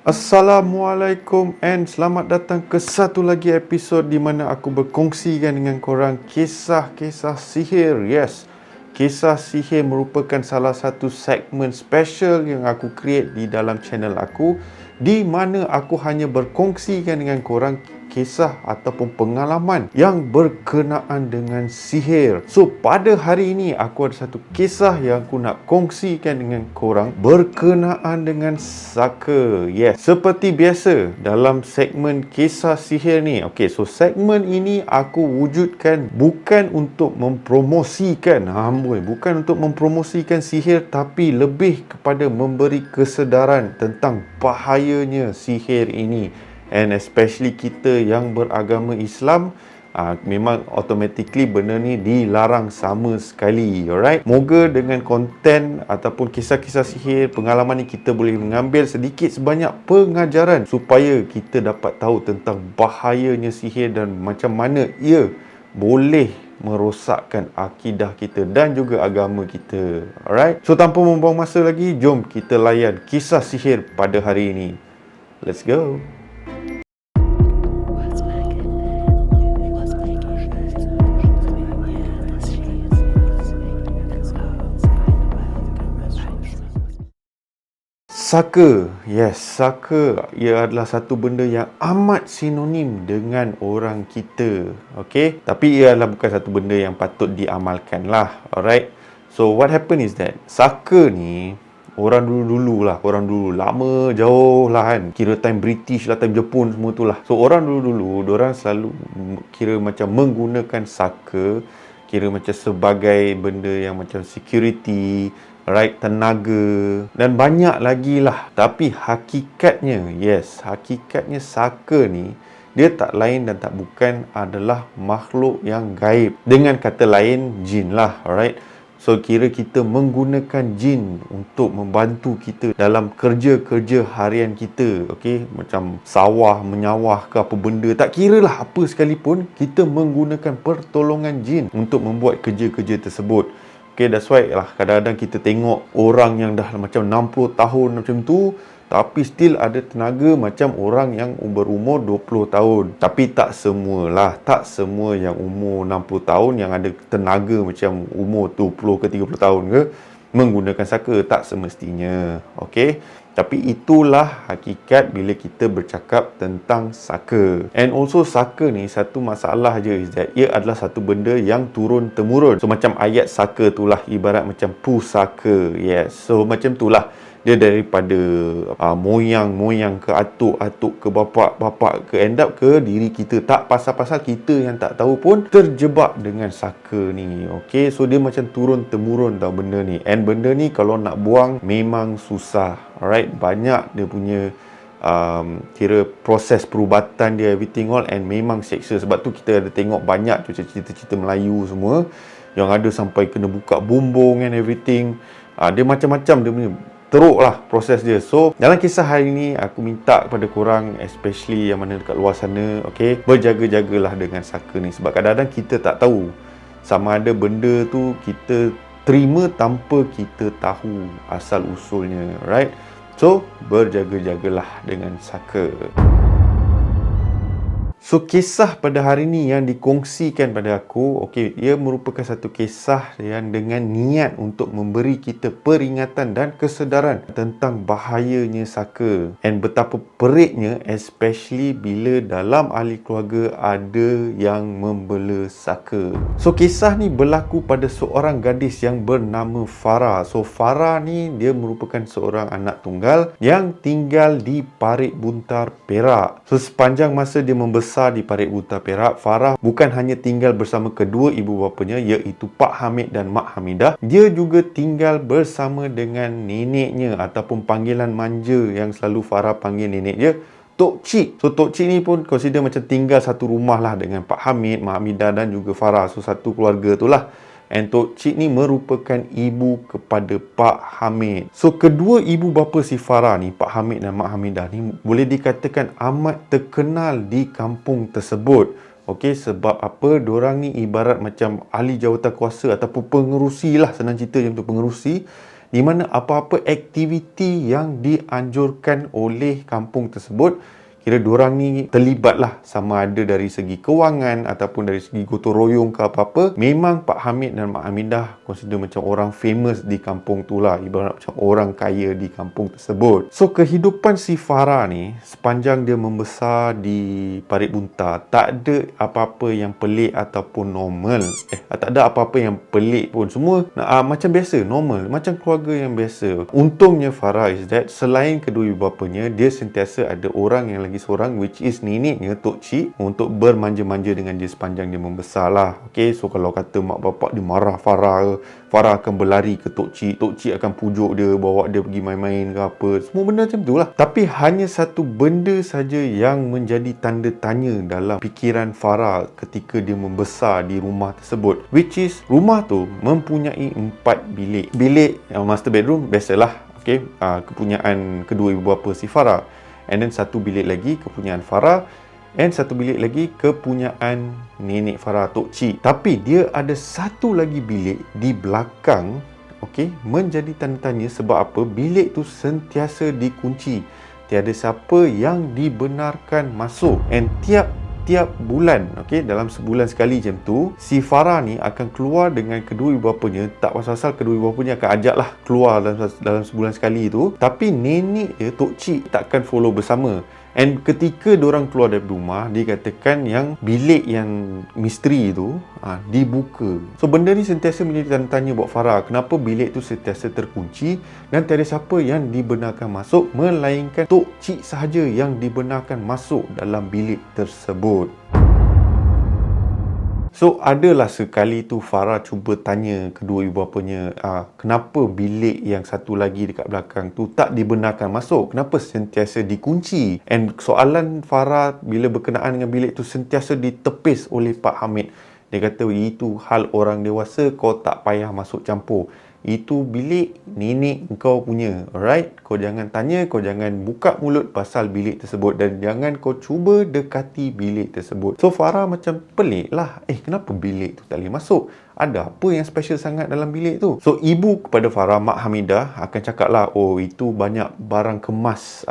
Assalamualaikum and selamat datang ke satu lagi episod di mana aku berkongsikan dengan korang kisah-kisah sihir. Yes, kisah sihir merupakan salah satu segmen special yang aku create di dalam channel aku, di mana aku hanya berkongsikan dengan korang kisah ataupun pengalaman yang berkenaan dengan sihir. So, pada hari ini aku ada satu kisah yang aku nak kongsikan dengan korang berkenaan dengan saka. Yes, seperti biasa dalam segmen kisah sihir ni. Okay, so segmen ini aku wujudkan bukan untuk mempromosikan bukan untuk mempromosikan sihir, tapi lebih kepada memberi kesedaran tentang bahayanya sihir ini. And especially kita yang beragama Islam, memang automatically benda ni dilarang sama sekali. Alright, moga dengan konten ataupun kisah-kisah sihir, pengalaman ni kita boleh mengambil sedikit sebanyak pengajaran supaya kita dapat tahu tentang bahayanya sihir dan macam mana ia boleh merosakkan akidah kita dan juga agama kita. Alright, so tanpa membuang masa lagi, jom kita layan kisah sihir pada hari ini. Let's go. Saka. Yes, saka ia adalah satu benda yang amat sinonim dengan orang kita. Okay, tapi ia adalah bukan satu benda yang patut diamalkan lah. Alright, so what happen is that saka ni orang dulu-dulu lah, orang dulu lama jauh lah kan, kira time British lah, time Jepun semua tu lah. So orang dulu-dulu diorang selalu kira macam menggunakan saka kira macam sebagai benda yang macam security, right, tenaga dan banyak lagi lah. Tapi hakikatnya, yes, hakikatnya saka ni dia tak lain dan tak bukan adalah makhluk yang gaib. Dengan kata lain, jin lah, alright. So, kira kita menggunakan jin untuk membantu kita dalam kerja-kerja harian kita. Okay, macam sawah, menyawah ke apa benda. Tak kira lah apa sekalipun, kita menggunakan pertolongan jin untuk membuat kerja-kerja tersebut. Okay, that's why lah kadang-kadang kita tengok orang yang dah macam 60 tahun macam tu, tapi still ada tenaga macam orang yang berumur 20 tahun. Tapi tak semualah, tak semua yang umur 60 tahun yang ada tenaga macam umur 20 ke 30 tahun ke menggunakan saka. Tak semestinya. Okay, tapi itulah hakikat bila kita bercakap tentang saka. And also saka ni satu masalah je is that ia adalah satu benda yang turun-temurun. So macam ayat saka tu lah, ibarat macam pusaka. Yes, so macam tu lah. Dia daripada moyang-moyang ke atuk-atuk ke bapak-bapak ke end up ke diri kita. Tak pasal-pasal kita yang tak tahu pun terjebak dengan saka ni. Okay, so dia macam turun-temurun tau benda ni. And benda ni kalau nak buang memang susah. Alright, banyak dia punya kira proses perubatan dia, everything all, and memang seksa. Sebab tu kita ada tengok banyak cerita-cerita Melayu semua yang ada sampai kena buka bumbung and everything. Dia macam-macam dia punya teruk lah proses dia. So dalam kisah hari ni aku minta kepada korang, especially yang mana dekat luar sana, okay, berjaga-jagalah dengan saka ni. Sebab kadang-kadang kita tak tahu sama ada benda tu kita terima tanpa kita tahu asal usulnya, right? So berjaga-jagalah dengan saka. So, kisah pada hari ni yang dikongsikan pada aku, okay, ia merupakan satu kisah yang dengan niat untuk memberi kita peringatan dan kesedaran tentang bahayanya saka. And betapa peritnya, especially bila dalam ahli keluarga ada yang membela saka. So, kisah ni berlaku pada seorang gadis yang bernama Farah. So, Farah ni dia merupakan seorang anak tunggal yang tinggal di Parit Buntar, Perak. So, sepanjang masa dia membesar di Parit Buntar, Perak, Farah bukan hanya tinggal bersama kedua ibu bapanya, iaitu Pak Hamid dan Mak Hamidah. Dia juga tinggal bersama dengan neneknya, ataupun panggilan manja yang selalu Farah panggil nenek dia, Tok Cik. So Tok Cik ni pun consider macam tinggal satu rumah lah dengan Pak Hamid, Mak Hamidah dan juga Farah. So satu keluarga tu lah. And Tok Cik ni merupakan ibu kepada Pak Hamid. So kedua ibu bapa si Farah ni, Pak Hamid dan Mak Hamidah ni, boleh dikatakan amat terkenal di kampung tersebut. Okey, sebab apa? Diorang ni ibarat macam ahli jawatan kuasa ataupun pengerusi lah, senang cerita macam tu, pengerusi di mana apa-apa aktiviti yang dianjurkan oleh kampung tersebut, kira diorang ni terlibat lah, sama ada dari segi kewangan ataupun dari segi gotong royong ke apa-apa. Memang Pak Hamid dan Mak Hamidah consider macam orang famous di kampung tu lah, ibarat macam orang kaya di kampung tersebut. So kehidupan si Farah ni sepanjang dia membesar di Parit Buntar, tak ada apa-apa yang pelik ataupun normal. Tak ada apa-apa yang pelik pun, semua macam biasa, normal, macam keluarga yang biasa. Untungnya Farah is that selain kedua ibu bapanya, dia sentiasa ada orang yang lagi seorang, which is neneknya Tok Cik, untuk bermanja-manja dengan dia sepanjang dia membesar lah. Okay, so kalau kata mak bapak dia marah Farah, Farah akan berlari ke Tok Cik akan pujuk dia, bawa dia pergi main-main ke apa, semua benda macam tu lah. Tapi hanya satu benda saja yang menjadi tanda tanya dalam fikiran Farah ketika dia membesar di rumah tersebut, which is rumah tu mempunyai 4 bilik. Bilik master bedroom biasalah, okay, kepunyaan kedua ibu bapa si Farah. And then satu bilik lagi kepunyaan Farah, and satu bilik lagi kepunyaan nenek Farah, Tok Cik. Tapi dia ada satu lagi bilik di belakang, okay, menjadi tanda tanya. Sebab apa? Bilik tu sentiasa dikunci, tiada siapa yang dibenarkan masuk. And tiap bulan, okay, dalam sebulan sekali macam tu, si Farah ni akan keluar dengan kedua ibu bapanya. Tak pasal-pasal kedua ibu bapanya akan ajak lah keluar dalam sebulan sekali tu, tapi nenek dia, Tok Cik, takkan follow bersama. And ketika diorang keluar dari rumah, dikatakan yang bilik yang misteri tu dibuka. So benda ni sentiasa menjadi tanda tanya buat Farah, kenapa bilik tu sentiasa terkunci dan tiada siapa yang dibenarkan masuk, melainkan Tok Cik sahaja yang dibenarkan masuk dalam bilik tersebut. So adalah sekali tu Farah cuba tanya kedua ibu bapanya, kenapa bilik yang satu lagi dekat belakang tu tak dibenarkan masuk, kenapa sentiasa dikunci. And soalan Farah bila berkenaan dengan bilik tu sentiasa ditepis oleh Pak Hamid. Dia kata, itu hal orang dewasa, kau tak payah masuk campur. Itu bilik nenek kau punya, alright? Kau jangan tanya, kau jangan buka mulut pasal bilik tersebut, dan jangan kau cuba dekati bilik tersebut. So Farah macam pelik lah, kenapa bilik tu tak boleh masuk? Ada apa yang special sangat dalam bilik tu? So ibu kepada Farah, Mak Hamidah, akan cakap lah, itu banyak barang kemas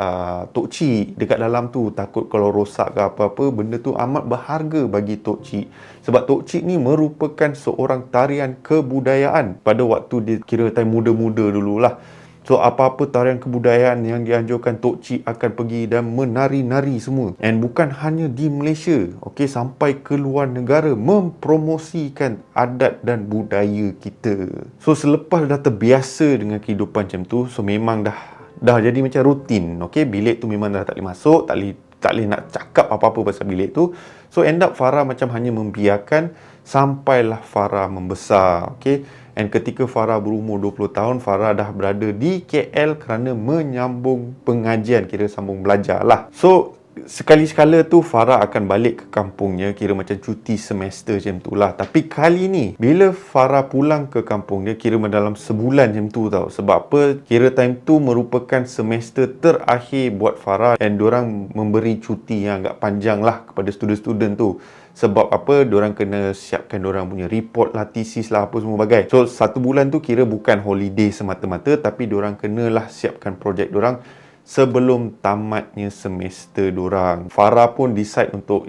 Tok Cik dekat dalam tu. Takut kalau rosak ke apa-apa, benda tu amat berharga bagi Tok Cik. Sebab Tok Cik ni merupakan seorang tarian kebudayaan pada waktu dia kira time muda-muda dululah. So apa-apa tarian kebudayaan yang dianjurkan, Tok Cik akan pergi dan menari-nari semua. And bukan hanya di Malaysia, okay, sampai ke luar negara, mempromosikan adat dan budaya kita. So selepas dah terbiasa dengan kehidupan macam tu, so memang dah jadi macam rutin, okay. Bilik tu memang dah tak boleh masuk, tak boleh nak cakap apa-apa pasal bilik tu. So end up Farah macam hanya membiarkan sampailah Farah membesar, okay. And ketika Farah berumur 20 tahun, Farah dah berada di KL kerana menyambung pengajian, kira sambung belajar lah. So sekali-sekala tu Farah akan balik ke kampungnya, kira macam cuti semester macam tu lah. Tapi kali ni bila Farah pulang ke kampung dia, kira dalam sebulan macam tu tau. Sebab apa? Kira time tu merupakan semester terakhir buat Farah, dan diorang memberi cuti yang agak panjang lah kepada student-student tu. Sebab apa? Diorang kena siapkan diorang punya report lah, thesis lah, apa semua bagai. So satu bulan tu kira bukan holiday semata-mata, tapi diorang kenalah siapkan projek diorang sebelum tamatnya semester diorang. Farah pun decide untuk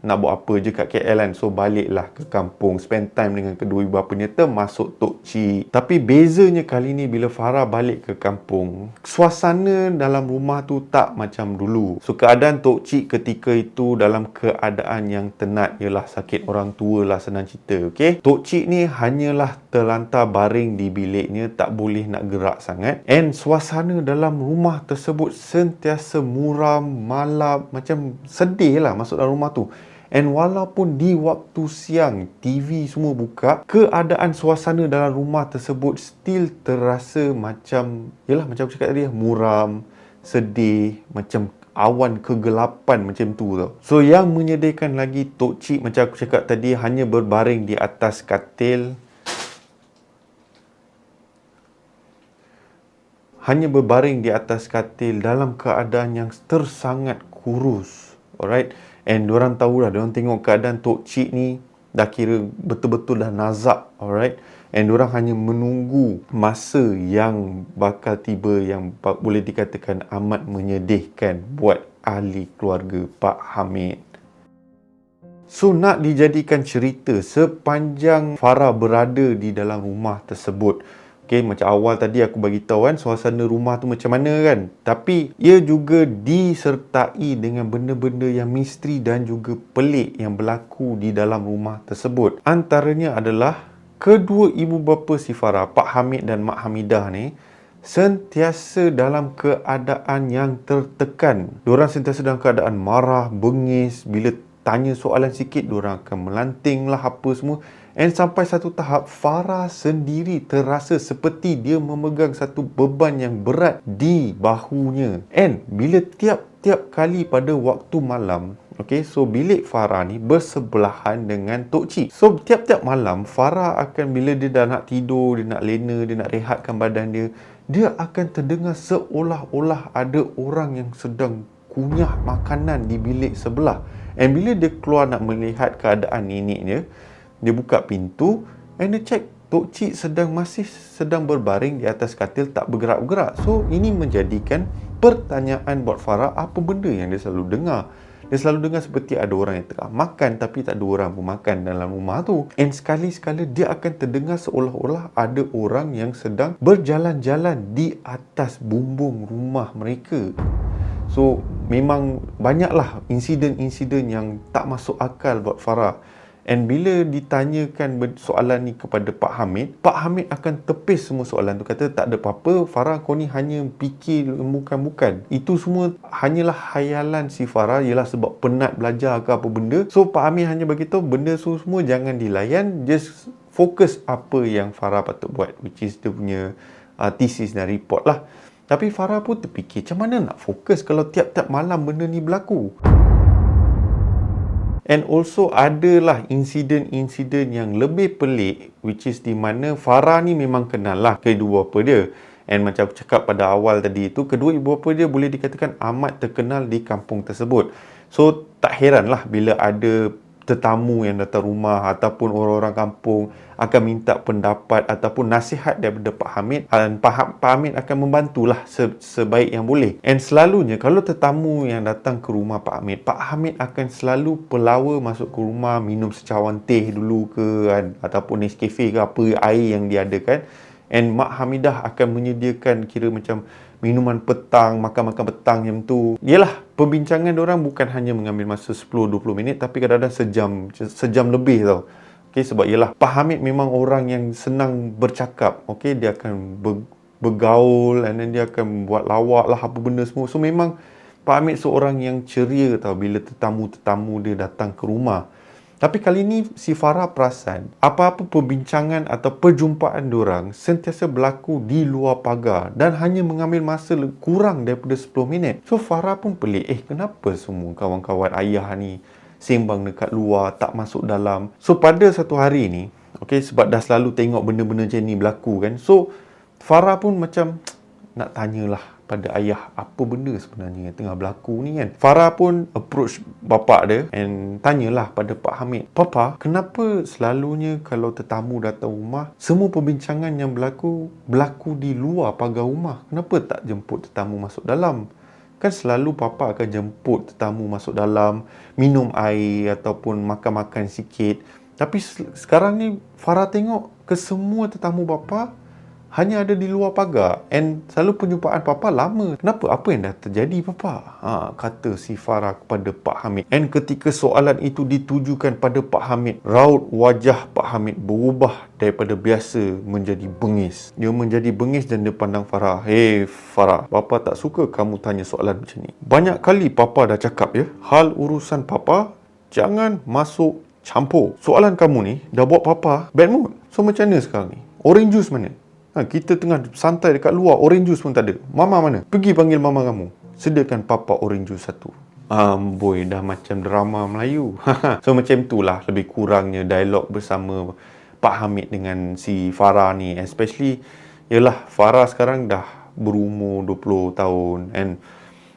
nak buat apa je kat KL kan. So baliklah ke kampung, spend time dengan kedua ibu bapanya, termasuk Tok Cik. Tapi bezanya kali ni bila Farah balik ke kampung, suasana dalam rumah tu tak macam dulu. So keadaan Tok Cik ketika itu dalam keadaan yang tenat, ialah sakit orang tua lah, senang cerita, okay. Tok Cik ni hanyalah terlantar baring di biliknya, tak boleh nak gerak sangat. And suasana dalam rumah tersebut sentiasa muram, malap, macam sedih lah masuk dalam rumah tu. And walaupun di waktu siang, TV semua buka, keadaan suasana dalam rumah tersebut still terasa macam, macam aku cakap tadi, muram, sedih, macam awan kegelapan macam tu tau. So yang menyedihkan lagi, Tok Cik macam aku cakap tadi hanya berbaring di atas katil. Hanya berbaring di atas katil dalam keadaan yang tersangat kurus. Alright. And diorang tahulah, diorang tengok keadaan Tok Cik ni dah kira betul-betul dah nazak. Alright. And diorang hanya menunggu masa yang bakal tiba yang boleh dikatakan amat menyedihkan buat ahli keluarga Pak Hamid. So, nak dijadikan cerita sepanjang Farah berada di dalam rumah tersebut. Okay, macam awal tadi aku bagi tahu kan, suasana rumah tu macam mana kan. Tapi, ia juga disertai dengan benda-benda yang misteri dan juga pelik yang berlaku di dalam rumah tersebut. Antaranya adalah kedua ibu bapa si Farah, Pak Hamid dan Mak Hamidah ni, sentiasa dalam keadaan yang tertekan. Diorang sentiasa dalam keadaan marah, bengis. Bila tanya soalan sikit, diorang akan melanting lah apa semua. And sampai satu tahap, Farah sendiri terasa seperti dia memegang satu beban yang berat di bahunya. And bila tiap-tiap kali pada waktu malam, okay, so bilik Farah ni bersebelahan dengan Tok Cik. So tiap-tiap malam, Farah akan, bila dia dah nak tidur, dia nak lena, dia nak rehatkan badan dia, dia akan terdengar seolah-olah ada orang yang sedang kunyah makanan di bilik sebelah. And bila dia keluar nak melihat keadaan neneknya, dia buka pintu and dia check Tok Cik masih sedang berbaring di atas katil, tak bergerak-gerak. So ini menjadikan pertanyaan buat Farah, apa benda yang dia selalu dengar. Dia selalu dengar seperti ada orang yang tengah makan tapi tak ada orang pun makan dalam rumah tu. And sekali-sekala dia akan terdengar seolah-olah ada orang yang sedang berjalan-jalan di atas bumbung rumah mereka. So, memang banyaklah insiden-insiden yang tak masuk akal buat Farah. And bila ditanyakan soalan ni kepada Pak Hamid akan tepis semua soalan tu. Kata tak ada apa-apa, Farah, kau ni hanya fikir bukan-bukan. Itu semua hanyalah khayalan si Farah, ialah sebab penat belajar ke apa benda. So, Pak Hamid hanya beritahu benda semua jangan dilayan, just fokus apa yang Farah patut buat, which is dia punya thesis dan report lah. Tapi Farah pun terfikir, macam mana nak fokus kalau tiap-tiap malam benda ni berlaku? And also adalah insiden-insiden yang lebih pelik, which is di mana Farah ni memang kenal lah kedua bapa dia. And macam aku cakap pada awal tadi itu, kedua ibu bapa dia boleh dikatakan amat terkenal di kampung tersebut. So tak heran lah bila ada tetamu yang datang rumah ataupun orang-orang kampung akan minta pendapat ataupun nasihat daripada Pak Hamid, dan Pak Hamid akan membantulah sebaik yang boleh. And selalunya kalau tetamu yang datang ke rumah Pak Hamid akan selalu pelawa masuk ke rumah, minum secawan teh dulu ke kan, ataupun Nescafe ke apa air yang diadakan. And Mak Hamidah akan menyediakan kira macam minuman petang, makan-makan petang yang tu. Yalah, perbincangan diorang bukan hanya mengambil masa 10-20 minit tapi kadang-kadang sejam lebih tau. Okay, sebab yalah, Pak Hamid memang orang yang senang bercakap. Okay, dia akan bergaul and then dia akan buat lawak lah apa benda semua. So memang Pak Hamid seorang yang ceria tau bila tetamu-tetamu dia datang ke rumah. Tapi kali ni si Farah perasan apa-apa perbincangan atau perjumpaan diorang sentiasa berlaku di luar pagar dan hanya mengambil masa kurang daripada 10 minit. So Farah pun pelik, kenapa semua kawan-kawan ayah ni sembang dekat luar, tak masuk dalam. So pada satu hari ni, okay, sebab dah selalu tengok benda-benda macam ni berlaku kan, so Farah pun macam nak tanyalah pada ayah apa benda sebenarnya yang tengah berlaku ni kan. Farah pun approach bapak dia and tanyalah pada Pak Hamid, Papa, kenapa selalunya kalau tetamu datang rumah, semua perbincangan yang berlaku di luar pagar rumah? Kenapa tak jemput tetamu masuk dalam? Kan selalu Papa akan jemput tetamu masuk dalam, minum air ataupun makan-makan sikit. Tapi sekarang ni Farah tengok kesemua tetamu Papa hanya ada di luar pagar. And selalu perjumpaan Papa lama. Kenapa? Apa yang dah terjadi Papa? Kata si Farah kepada Pak Hamid. And ketika soalan itu ditujukan pada Pak Hamid, raut wajah Pak Hamid berubah daripada biasa menjadi bengis. Dia menjadi bengis dan dia pandang Farah. Hey Farah, Papa tak suka kamu tanya soalan macam ni. Banyak kali Papa dah cakap ya, hal urusan Papa jangan masuk campur. Soalan kamu ni dah buat Papa bad mood. So macam mana sekarang ni? Orange juice mana? Kita tengah santai dekat luar, orange juice pun tak ada. Mama mana? Pergi panggil mama kamu. Sediakan Papa orange juice satu. Boy, dah macam drama Melayu. So macam itulah lebih kurangnya dialog bersama Pak Hamid dengan si Farah ni. Especially, yalah, Farah sekarang dah berumur 20 tahun. And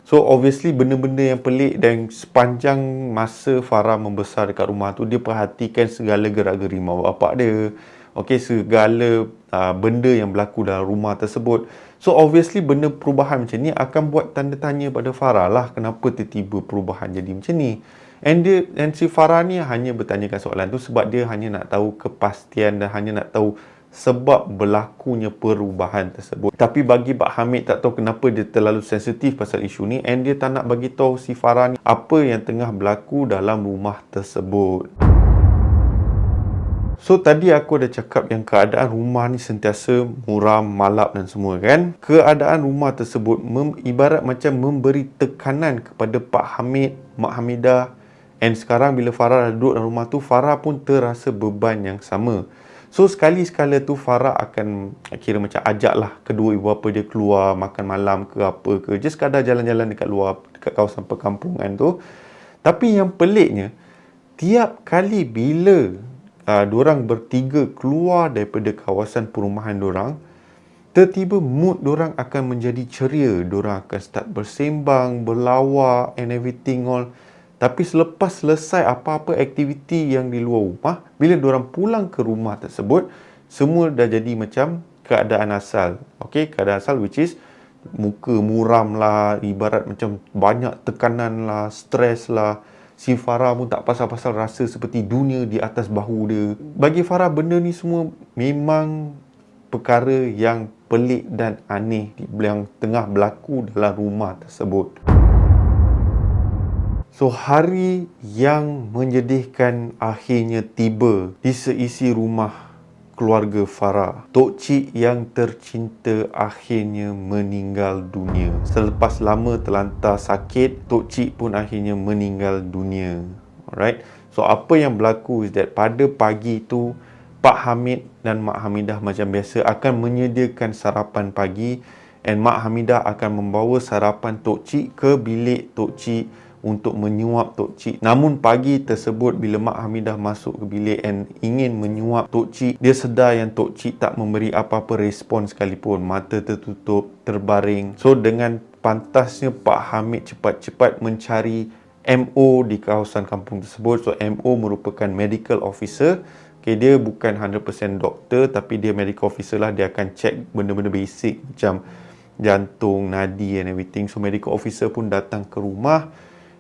so obviously benda-benda yang pelik, dan sepanjang masa Farah membesar dekat rumah tu, dia perhatikan segala gerak-geri mak bapak dia. okey, segala benda yang berlaku dalam rumah tersebut. So obviously benda perubahan macam ni akan buat tanda tanya pada Farah lah, kenapa tiba-tiba perubahan jadi macam ni. And si Farah ni hanya bertanyakan soalan tu sebab dia hanya nak tahu kepastian dan hanya nak tahu sebab berlakunya perubahan tersebut. Tapi bagi Pak Hamid, tak tahu kenapa dia terlalu sensitif pasal isu ni, and dia tak nak bagi tahu si Farah ni apa yang tengah berlaku dalam rumah tersebut. So tadi aku dah cakap yang keadaan rumah ni sentiasa muram, malap dan semua kan. Keadaan rumah tersebut ibarat macam memberi tekanan kepada Pak Hamid, Mak Hamidah, and sekarang bila Farah dah duduk dalam rumah tu, Farah pun terasa beban yang sama. So sekali-sekala tu Farah akan kira macam ajak lah kedua ibu bapa dia keluar makan malam ke apa ke, just sekadar jalan-jalan dekat luar, dekat kawasan perkampungan tu. Tapi yang peliknya, tiap kali bila diorang bertiga keluar daripada kawasan perumahan diorang, tiba-tiba mood diorang akan menjadi ceria. Diorang akan start bersembang, berlawak and everything all. Tapi selepas selesai apa-apa aktiviti yang di luar rumah, bila diorang pulang ke rumah tersebut, semua dah jadi macam keadaan asal. Okay, keadaan asal which is muka muram lah, ibarat macam banyak tekanan lah, stres lah. Si Farah pun tak pasal-pasal rasa seperti dunia di atas bahu dia. Bagi Farah, benda ni semua memang perkara yang pelik dan aneh yang tengah berlaku dalam rumah tersebut. So, hari yang menyedihkan akhirnya tiba di seisi rumah keluarga Farah. Tok Cik yang tercinta akhirnya meninggal dunia. Selepas lama terlantar sakit, Tok Cik pun akhirnya meninggal dunia. Alright. So, apa yang berlaku is that pada pagi tu, Pak Hamid dan Mak Hamidah macam biasa akan menyediakan sarapan pagi, and Mak Hamidah akan membawa sarapan Tok Cik ke bilik Tok Cik untuk menyuap Tok Cik. Namun pagi tersebut bila Mak Hamidah masuk ke bilik and ingin menyuap Tok Cik, dia sedar yang Tok Cik tak memberi apa-apa respon sekalipun. Mata tertutup, terbaring. So dengan pantasnya Pak Hamid cepat-cepat mencari MO di kawasan kampung tersebut. So MO merupakan medical officer. Okay, dia bukan 100% doktor, tapi dia medical officer lah. Dia akan check benda-benda basic macam jantung, nadi and everything. So medical officer pun datang ke rumah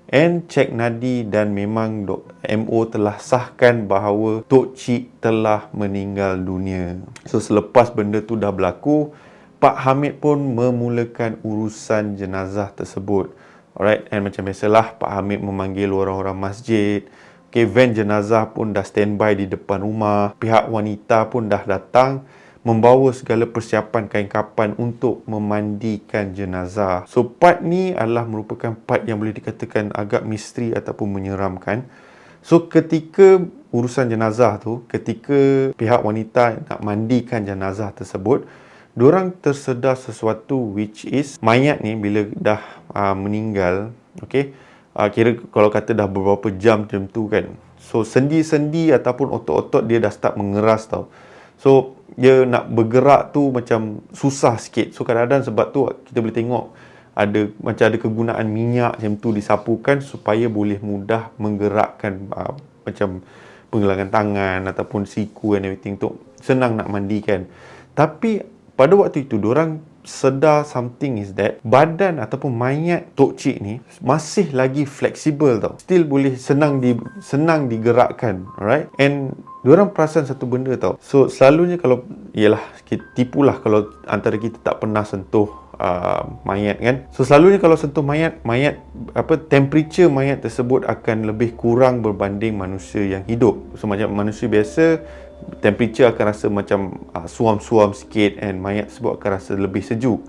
and cek nadi, dan memang MO telah sahkan bahawa Tok Cik telah meninggal dunia. So selepas benda tu dah berlaku, Pak Hamid pun memulakan urusan jenazah tersebut. Alright, and macam biasalah Pak Hamid memanggil orang-orang masjid. Okay, van jenazah pun dah standby di depan rumah. Pihak wanita pun dah datang membawa segala persiapan kain kapan untuk memandikan jenazah. So part ni adalah merupakan part yang boleh dikatakan agak misteri ataupun menyeramkan. So ketika urusan jenazah tu, ketika pihak wanita nak mandikan jenazah tersebut, diorang tersedar sesuatu which is mayat ni bila dah meninggal, okay, kira kalau kata dah beberapa jam macam tu kan, so sendi-sendi ataupun otot-otot dia dah start mengeras tau. So dia nak bergerak tu macam susah sikit. So kadang-kadang sebab tu kita boleh tengok ada kegunaan minyak macam tu disapukan supaya boleh mudah menggerakkan macam penggelangan tangan ataupun siku and everything tu, senang nak mandikan. Tapi pada waktu itu diorang sedar something is that badan ataupun mayat Tok Cik ni masih lagi fleksibel tau. Still boleh senang digerakkan, alright? And diorang perasan satu benda tau. So selalunya kalau tipulah kalau antara kita tak pernah sentuh mayat kan. So selalunya kalau sentuh mayat temperature mayat tersebut akan lebih kurang berbanding manusia yang hidup. So macam manusia biasa, temperature akan rasa macam suam-suam sikit, and mayat tersebut akan rasa lebih sejuk.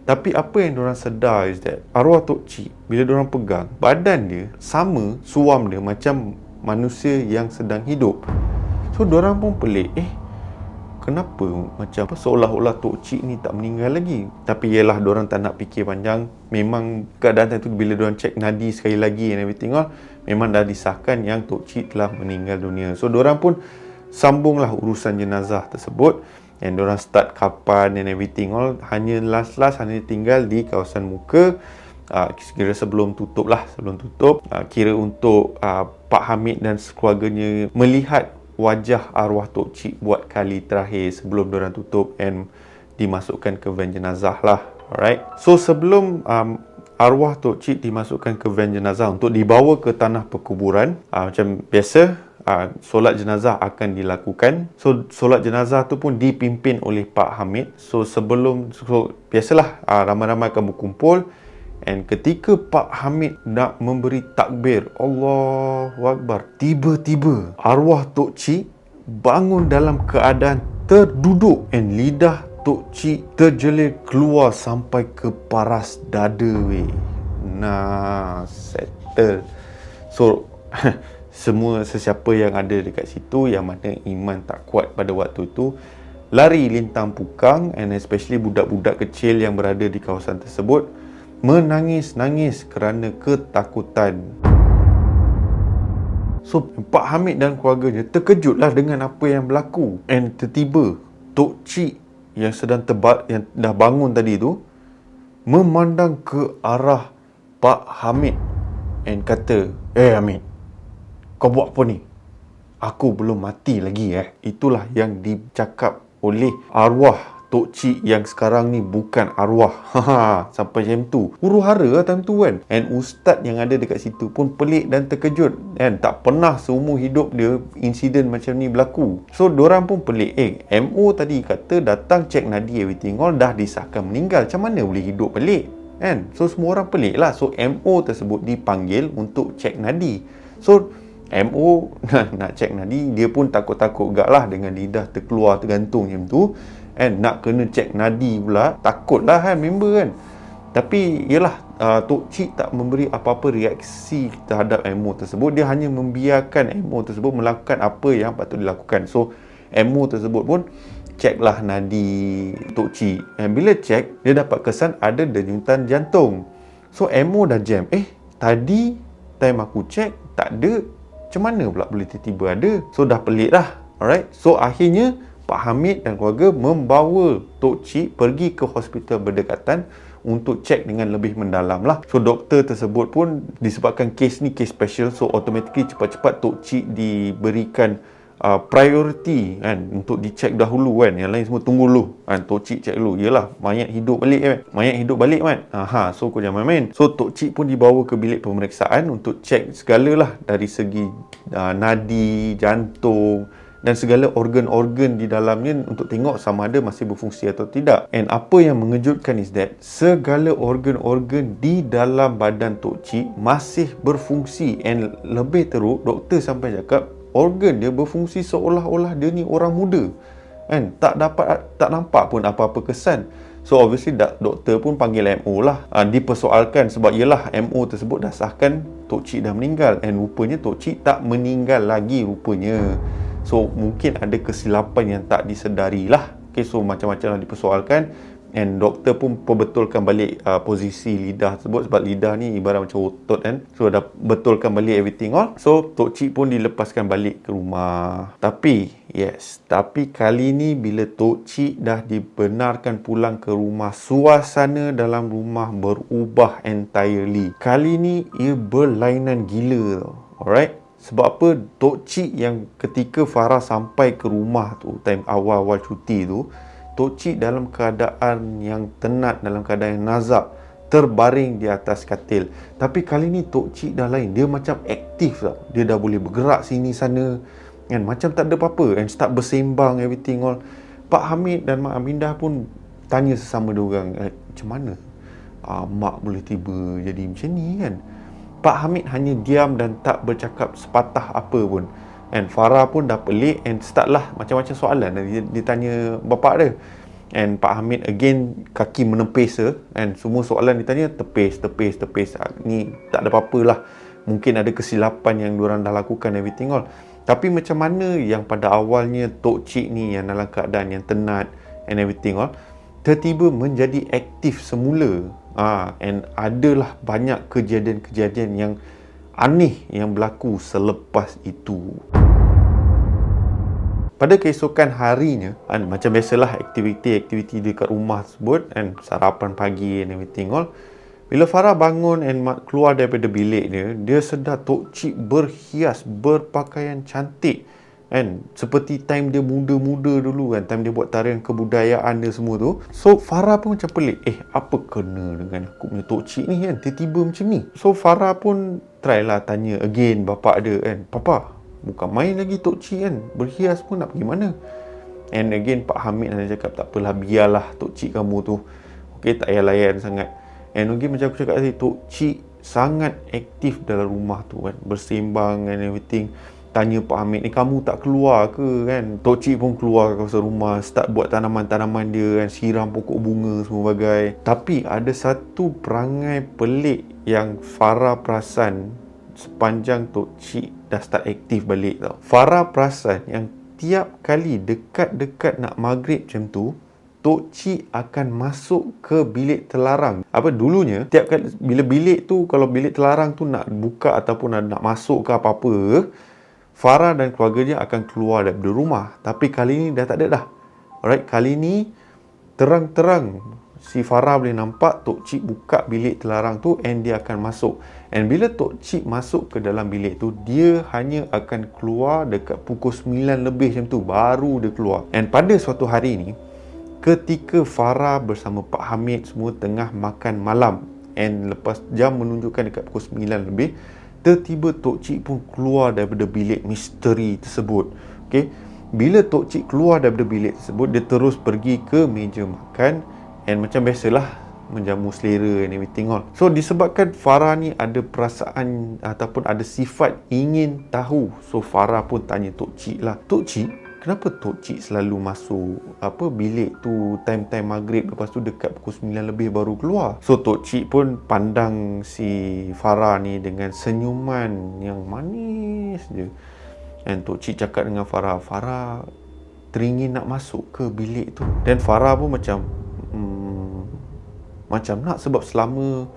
Tapi apa yang diorang sedar is that arwah Tok Cik, bila diorang pegang, badan dia sama suam dia macam manusia yang sedang hidup. So diorang pun pelik, kenapa macam seolah-olah Tok Cik ni tak meninggal lagi. Tapi ialah diorang tak nak fikir panjang. Memang keadaan tu bila diorang cek nadi sekali lagi and everything all, memang dah disahkan yang Tok Cik telah meninggal dunia. So diorang pun sambunglah urusan jenazah tersebut, and diorang start kapan and everything all. Hanya last hanya tinggal di kawasan muka, kira sebelum tutup, kira untuk Pak Hamid dan keluarganya melihat wajah arwah Tok Cik buat kali terakhir sebelum diorang tutup and dimasukkan ke van jenazah lah. Alright. So sebelum arwah Tok Cik dimasukkan ke van jenazah untuk dibawa ke tanah perkuburan, macam biasa, solat jenazah akan dilakukan. So solat jenazah tu pun dipimpin oleh Pak Hamid. So biasalah ramai-ramai akan berkumpul, and ketika Pak Hamid nak memberi takbir Allahu Akbar, tiba-tiba arwah Tok Cik bangun dalam keadaan terduduk, and lidah Tok Cik terjelir keluar sampai ke paras dada weh. Nah, settle. So semua sesiapa yang ada dekat situ yang mana iman tak kuat pada waktu itu lari lintang pukang, and especially budak-budak kecil yang berada di kawasan tersebut menangis-nangis kerana ketakutan. So Pak Hamid dan keluarganya terkejutlah dengan apa yang berlaku, and tiba-tiba Tok Cik yang yang dah bangun tadi tu memandang ke arah Pak Hamid and kata, Hamid, kau buat apa ni? Aku belum mati lagi Itulah yang dicakap oleh arwah Tok Cik yang sekarang ni bukan arwah. Sampai macam tu. Huru-hara lah time tu kan. And ustaz yang ada dekat situ pun pelik dan terkejut. And tak pernah seumur hidup dia insiden macam ni berlaku. So diorang pun pelik. MO tadi kata datang cek nadi everything all, dah disahkan meninggal. Macam mana boleh hidup balik? Kan? So semua orang pelik lah. So MO tersebut dipanggil untuk cek nadi. So MO nak cek nadi, dia pun takut-takut gak lah dengan lidah terkeluar tergantung macam tu, and nak kena cek nadi pula, takut lah kan member kan. Tapi yelah, Tok Cik tak memberi apa-apa reaksi terhadap MO tersebut. Dia hanya membiarkan MO tersebut melakukan apa yang patut dilakukan. So MO tersebut pun cek lah nadi Tok Cik, and bila cek, dia dapat kesan ada denyutan jantung. So MO dah jam, tadi time aku cek tak ada, macam mana pula boleh tiba-tiba ada? So dah pelik lah. Alright. So akhirnya Pak Hamid dan keluarga membawa Tok Cik pergi ke hospital berdekatan untuk cek dengan lebih mendalam lah. So doktor tersebut pun, disebabkan kes ni kes special, so automatically cepat-cepat Tok Cik diberikan priority kan, untuk dicek dahulu kan. Yang lain semua tunggu dulu kan, Tok Cik cek dulu. Yelah, mayat hidup balik kan. Mayat hidup balik kan. So kau jangan main-main. So Tok Cik pun dibawa ke bilik pemeriksaan untuk cek segalalah dari segi nadi, jantung dan segala organ-organ di dalamnya untuk tengok sama ada masih berfungsi atau tidak. And apa yang mengejutkan is that segala organ-organ di dalam badan Tok Cik masih berfungsi, and lebih teruk, doktor sampai cakap organ dia berfungsi seolah-olah dia ni orang muda kan. Tak nampak pun apa-apa kesan. So obviously doktor pun panggil MO lah, dipersoalkan sebab yelah MO tersebut dah sahkan Tok Cik dah meninggal, and rupanya Tok Cik tak meninggal lagi rupanya. So mungkin ada kesilapan yang tak disedari lah. So macam-macam lah dipersoalkan, and doktor pun perbetulkan balik posisi lidah tersebut, sebab lidah ni ibarat macam otot kan. So dah betulkan balik everything all. So Tok Cik pun dilepaskan balik ke rumah. Tapi kali ni bila Tok Cik dah dibenarkan pulang ke rumah, suasana dalam rumah berubah entirely. Kali ni ia berlainan gila tau. Alright. Sebab apa? Tok Cik yang ketika Farah sampai ke rumah tu, time awal-awal cuti tu, Tok Cik dalam keadaan yang tenat, dalam keadaan yang nazak, terbaring di atas katil. Tapi kali ni Tok Cik dah lain. Dia macam aktif tau. Dia dah boleh bergerak sini sana kan, macam tak ada apa-apa, and start bersembang everything all. Pak Hamid dan Mak Amindah pun tanya sesama diorang, macam mana Mak boleh tiba jadi macam ni kan. Pak Hamid hanya diam dan tak bercakap sepatah apa pun. And Farah pun dah pelik, and start lah macam-macam soalan dia tanya bapak dia. And Pak Hamid again kaki menepis and semua soalan ditanya tepis. Ni tak ada apa-apa lah, mungkin ada kesilapan yang diorang dah lakukan everything all. Tapi macam mana yang pada awalnya Tok Cik ni yang dalam keadaan yang tenat and everything all, tiba-tiba menjadi aktif semula. And adalah banyak kejadian-kejadian yang aneh yang berlaku selepas itu. Pada keesokan harinya, macam biasalah aktiviti-aktiviti dekat rumah tersebut, sarapan pagi and everything all. Bila Farah bangun and keluar daripada bilik dia sedar Tok Cik berhias, berpakaian cantik kan, seperti time dia muda-muda dulu kan, time dia buat tarian kebudayaan dia semua tu. So Farah pun macam pelik, apa kena dengan aku punya tok cik ni kan, tiba-tiba macam ni. So Farah pun try lah tanya again bapak dia kan, papa, bukan main lagi tok cik kan, berhias pun nak pergi mana? And again Pak Hamid ada cakap, tak apalah, biarlah tok cik kamu tu, okay, tak payah layan sangat. And again macam aku cakap tadi, tok cik sangat aktif dalam rumah tu kan, bersembang and everything. Tanya Pak Hamid ni, kamu tak keluar ke kan? Tok cik pun keluar ke kawasan rumah, start buat tanaman-tanaman dia kan, siram pokok bunga semua bagai. Tapi ada satu perangai pelik yang Farah perasan sepanjang tok cik dah start aktif balik tau. Farah perasan yang tiap kali dekat-dekat nak maghrib macam tu, tok cik akan masuk ke bilik terlarang. Dulunya tiap kali bila bilik tu, kalau bilik terlarang tu nak buka ataupun nak masuk ke apa-apa, Farah dan keluarga dia akan keluar daripada rumah. Tapi kali ni dah tak ada dah. Alright, kali ni terang-terang si Farah boleh nampak tok cik buka bilik terlarang tu and dia akan masuk. And bila tok cik masuk ke dalam bilik tu, dia hanya akan keluar dekat pukul 9 lebih macam tu, baru dia keluar. And pada suatu hari ni, ketika Farah bersama Pak Hamid semua tengah makan malam, and lepas jam menunjukkan dekat pukul 9 lebih, tiba-tiba tok cik pun keluar daripada bilik misteri tersebut. Okay? Bila tok cik keluar daripada bilik tersebut, dia terus pergi ke meja makan and macam biasalah menjamu selera and everything all. So disebabkan Farah ni ada perasaan ataupun ada sifat ingin tahu, so Farah pun tanya tok cik lah, tok cik, kenapa tok cik selalu masuk bilik tu time-time maghrib, lepas tu dekat pukul 9 lebih baru keluar? So tok cik pun pandang si Farah ni dengan senyuman yang manis je. Dan tok cik cakap dengan Farah, Farah teringin nak masuk ke bilik tu. Dan Farah pun macam nak, sebab selama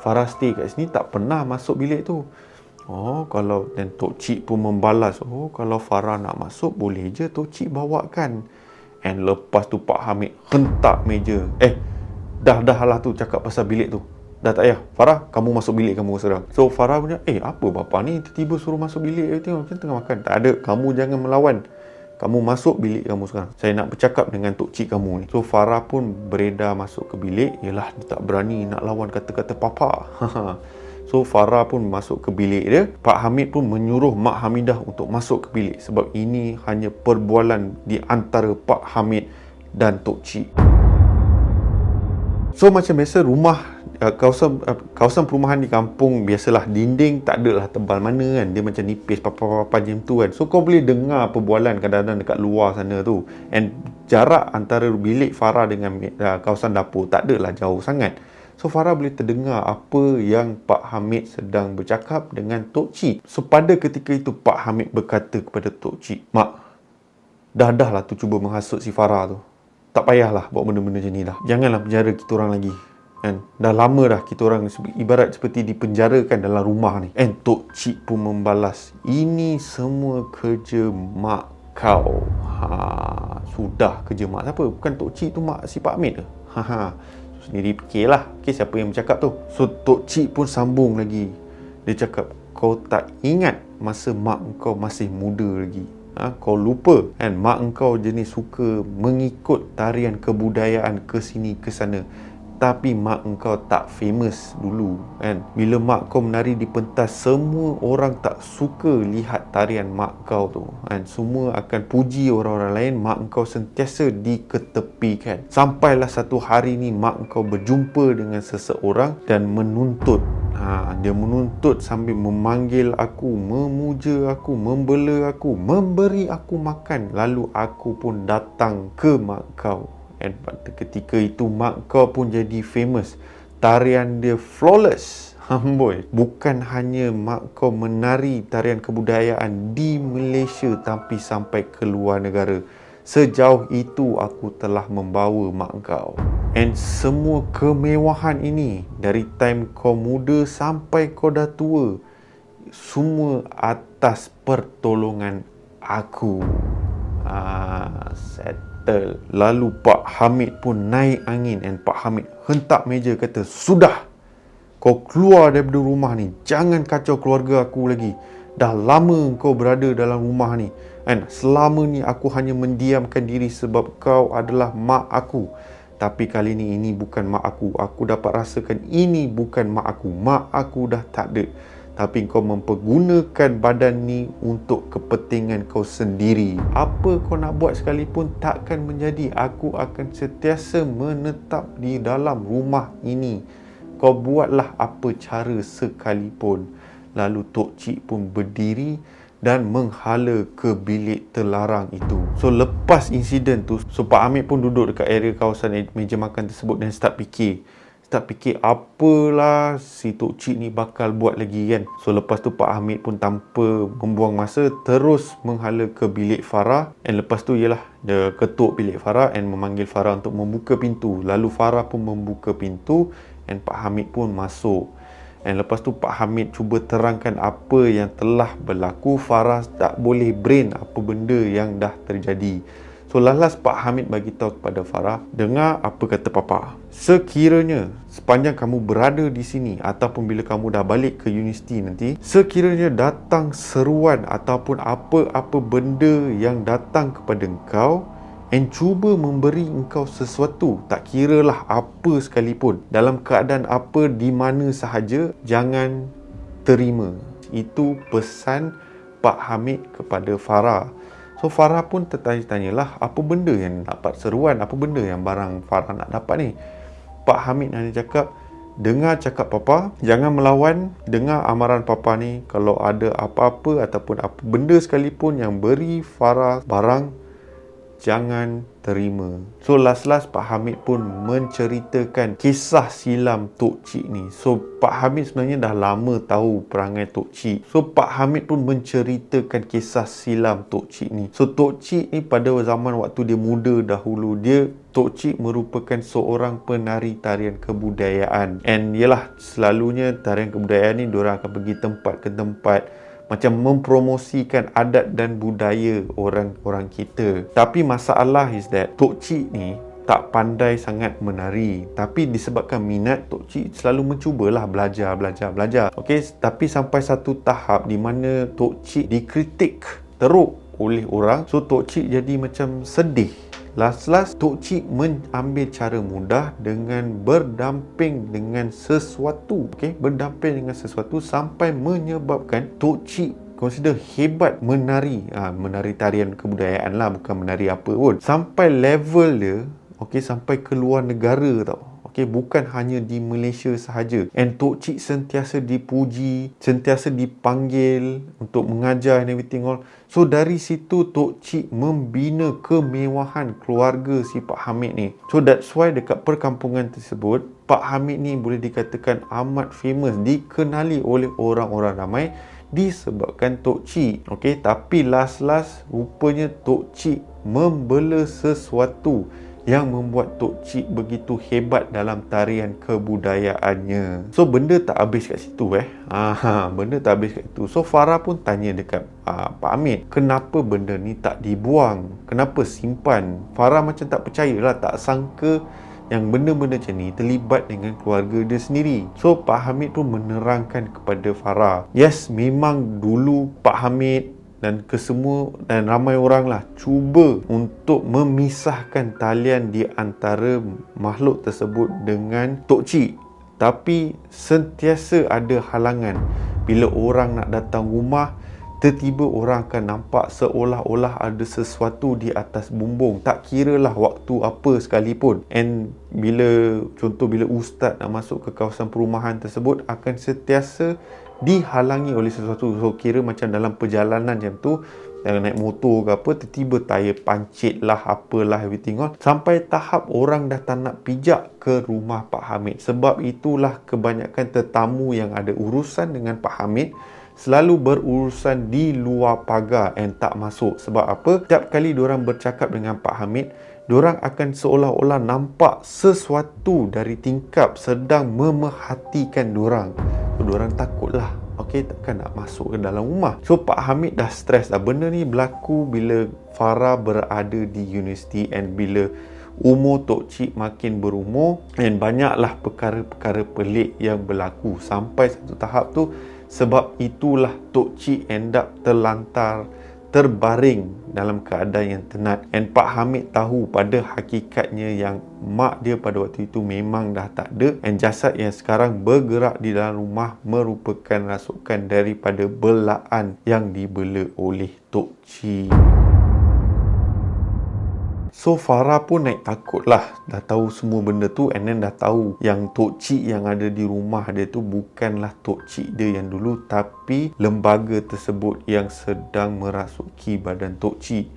Farah stay kat sini tak pernah masuk bilik tu. Dan tok cik pun membalas, kalau Farah nak masuk, boleh je tok cik bawakan. And lepas tu Pak Hamid hentak meja. Dah lah tu cakap pasal bilik tu. Dah tak payah. Farah, kamu masuk bilik kamu sekarang. So Farah punya, apa bapa ni tiba-tiba suruh masuk bilik? Tengok macam tengah makan. Tak ada, kamu jangan melawan. Kamu masuk bilik kamu sekarang. Saya nak bercakap dengan tok cik kamu ni. So Farah pun beredar masuk ke bilik. Yelah, dia tak berani nak lawan kata-kata papa. So Farah pun masuk ke bilik dia. Pak Hamid pun menyuruh Mak Hamidah untuk masuk ke bilik, sebab ini hanya perbualan di antara Pak Hamid dan tok cik. So macam biasa, rumah kawasan perumahan di kampung, biasalah dinding tak adalah tebal mana kan, dia macam nipis papa-papa macam tu kan. So kau boleh dengar perbualan kadang-kadang dekat luar sana tu. And jarak antara bilik Farah dengan kawasan dapur tak adalah jauh sangat. So Farah boleh terdengar apa yang Pak Hamid sedang bercakap dengan tok cik. So pada ketika itu Pak Hamid berkata kepada tok cik, Mak, dah lah tu cuba menghasut si Farah tu. Tak payahlah buat benda-benda macam ni dah. Janganlah penjara kita orang lagi. Kan? Dah lama dah kita orang ibarat seperti dipenjarakan dalam rumah ni. And tok cik pun membalas, ini semua kerja mak kau. Sudah, kerja mak siapa? Bukan tok cik tu, mak si Pak Hamid ke? Sendiri fikirlah, siapa yang bercakap tu. So tok cik pun sambung lagi. Dia cakap, kau tak ingat masa mak kau masih muda lagi? Kau lupa kan, mak engkau jenis suka mengikut tarian kebudayaan ke sini ke sana. Tapi mak engkau tak famous dulu kan. Bila mak kau menari di pentas, semua orang tak suka lihat tarian mak kau tu kan. Semua akan puji orang-orang lain, mak engkau sentiasa diketepikan. Sampailah satu hari ni mak engkau berjumpa dengan seseorang dan menuntut. Dia menuntut sambil memanggil aku, memuja aku, membela aku, memberi aku makan. Lalu aku pun datang ke mak kau. And pada ketika itu mak kau pun jadi famous. Tarian dia flawless. Boy, bukan hanya mak kau menari tarian kebudayaan di Malaysia, tapi sampai ke luar negara. Sejauh itu aku telah membawa mak kau. And semua kemewahan ini, dari time kau muda sampai kau dah tua, semua atas pertolongan aku. Settle. Lalu Pak Hamid pun naik angin, and Pak Hamid hentak meja kata, sudah, kau keluar daripada rumah ni. Jangan kacau keluarga aku lagi. dah lama kau berada dalam rumah ni kan. Selama ni aku hanya mendiamkan diri sebab kau adalah mak aku. Tapi kali ni ini bukan mak aku. Aku dapat rasakan ini bukan mak aku. Mak aku dah tak ada. Tapi kau mempergunakan badan ni untuk kepentingan kau sendiri. Apa kau nak buat sekalipun takkan menjadi. Aku akan sentiasa menetap di dalam rumah ini. Kau buatlah apa cara sekalipun. Lalu Tok Cik pun berdiri dan menghala ke bilik terlarang itu. So lepas insiden tu, Pak Hamid pun duduk dekat area kawasan meja makan tersebut dan start fikir apalah si Tok Cik ni bakal buat lagi kan. So lepas tu Pak Hamid pun tanpa membuang masa terus menghala ke bilik Farah, dan lepas tu ialah dia ketuk bilik Farah dan memanggil Farah untuk membuka pintu. Lalu Farah pun membuka pintu dan Pak Hamid pun masuk. Dan lepas tu Pak Hamid cuba terangkan apa yang telah berlaku. Farah tak boleh brain apa benda yang dah terjadi. So last Pak Hamid bagi tahu kepada Farah, dengar apa kata Papa. Sekiranya sepanjang kamu berada di sini ataupun bila kamu dah balik ke universiti nanti, sekiranya datang seruan ataupun apa-apa benda yang datang kepada engkau and cuba memberi engkau sesuatu, tak kiralah apa sekalipun, dalam keadaan apa, di mana sahaja, jangan terima. Itu pesan Pak Hamid kepada Farah. So Farah pun tertanya-tanyalah apa benda yang dapat seruan, apa benda yang barang Farah nak dapat ni. Pak Hamid hanya cakap, dengar cakap Papa, jangan melawan, dengar amaran Papa ni. Kalau ada apa-apa ataupun apa benda sekalipun yang beri Farah barang, jangan terima. So last Pak Hamid pun menceritakan kisah silam Tok Cik ni. So Pak Hamid sebenarnya dah lama tahu perangai Tok Cik. So Pak Hamid pun menceritakan kisah silam Tok Cik ni. So Tok Cik ni pada zaman waktu dia muda dahulu, Tok Cik merupakan seorang penari tarian kebudayaan. And yelah, selalunya tarian kebudayaan ni diorang akan pergi tempat ke tempat macam mempromosikan adat dan budaya orang-orang kita. Tapi masalah is that Tok Cik ni tak pandai sangat menari. Tapi disebabkan minat, Tok Cik selalu mencubalah belajar. Okey, tapi sampai satu tahap di mana Tok Cik dikritik teruk oleh orang. So Tok Cik jadi macam sedih. Last Tok Cik mengambil cara mudah dengan berdamping dengan sesuatu. Berdamping dengan sesuatu sampai menyebabkan Tok Cik consider hebat menari. Menari tarian kebudayaan lah, bukan menari apa pun. Sampai level dia, sampai ke luar negara tau. Bukan hanya di Malaysia sahaja. And Tok Cik sentiasa dipuji, sentiasa dipanggil untuk mengajar and everything all. So dari situ Tok Cik membina kemewahan keluarga si Pak Hamid ni. So that's why dekat perkampungan tersebut, Pak Hamid ni boleh dikatakan amat famous, dikenali oleh orang-orang ramai disebabkan Tok Cik. Tapi last rupanya Tok Cik membela sesuatu yang membuat Tok Cik begitu hebat dalam tarian kebudayaannya. So benda tak habis kat situ benda tak habis kat situ. So Farah pun tanya dekat Pak Hamid, kenapa benda ni tak dibuang? Kenapa simpan? Farah macam tak percayalah, tak sangka yang benda-benda macam ni terlibat dengan keluarga dia sendiri. So Pak Hamid pun menerangkan kepada Farah, yes, memang dulu Pak Hamid dan kesemua dan ramai orang lah cuba untuk memisahkan talian di antara makhluk tersebut dengan Tok Cik. Tapi sentiasa ada halangan. Bila orang nak datang rumah, tiba-tiba orang akan nampak seolah-olah ada sesuatu di atas bumbung. Tak kiralah waktu apa sekalipun. And bila ustaz nak masuk ke kawasan perumahan tersebut, akan sentiasa dihalangi oleh sesuatu. So kira macam dalam perjalanan macam tu, naik motor ke apa, tiba-tiba tayar pancit lah, apalah, everything on. Sampai tahap orang dah tak nak pijak ke rumah Pak Hamid. Sebab itulah kebanyakan tetamu yang ada urusan dengan Pak Hamid selalu berurusan di luar pagar and tak masuk. Sebab apa? Setiap kali diorang bercakap dengan Pak Hamid, diorang akan seolah-olah nampak sesuatu dari tingkap sedang memerhatikan diorang. So diorang takutlah, takkan nak masuk ke dalam rumah. So Pak Hamid dah stres dah. Benda ni berlaku bila Farah berada di universiti and bila umur Tok Cik makin berumur, and banyaklah perkara-perkara pelik yang berlaku. Sampai satu tahap tu Sebab itulah Tok Cik end up terlantar, terbaring dalam keadaan yang tenat. And Pak Hamid tahu pada hakikatnya yang mak dia pada waktu itu memang dah tak ada, and jasad yang sekarang bergerak di dalam rumah merupakan rasukan daripada belaan yang dibela oleh Tok Cik. So Farah pun naik takut lah. Dah tahu semua benda tu, and then dah tahu yang Tok Cik yang ada di rumah dia tu bukanlah Tok Cik dia yang dulu, tapi lembaga tersebut yang sedang merasuki badan Tok Cik.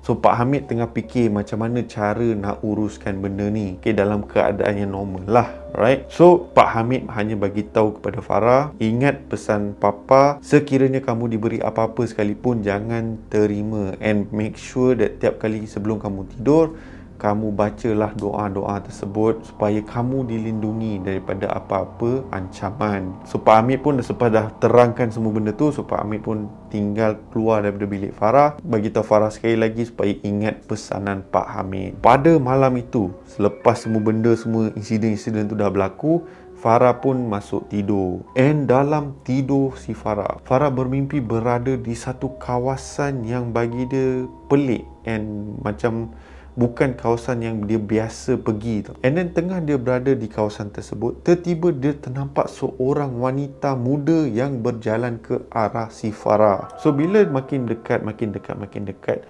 So Pak Hamid tengah fikir macam mana cara nak uruskan benda ni, dalam keadaan yang normal lah, right? So Pak Hamid hanya bagi tahu kepada Farah, ingat pesan Papa, sekiranya kamu diberi apa-apa sekalipun jangan terima, and make sure that tiap kali sebelum kamu tidur, kamu bacalah doa-doa tersebut supaya kamu dilindungi daripada apa-apa ancaman. So Pak Hamid pun selepas dah terangkan semua benda tu, so Pak Hamid pun tinggal keluar daripada bilik Farah, bagi tahu Farah sekali lagi supaya ingat pesanan Pak Hamid. Pada malam itu, selepas semua benda, semua insiden-insiden tu dah berlaku, Farah pun masuk tidur. And dalam tidur si Farah bermimpi berada di satu kawasan yang bagi dia pelik and macam bukan kawasan yang dia biasa pergi tau. And then tengah dia berada di kawasan tersebut, tiba-tiba dia ternampak seorang wanita muda yang berjalan ke arah si Farah. So bila makin dekat,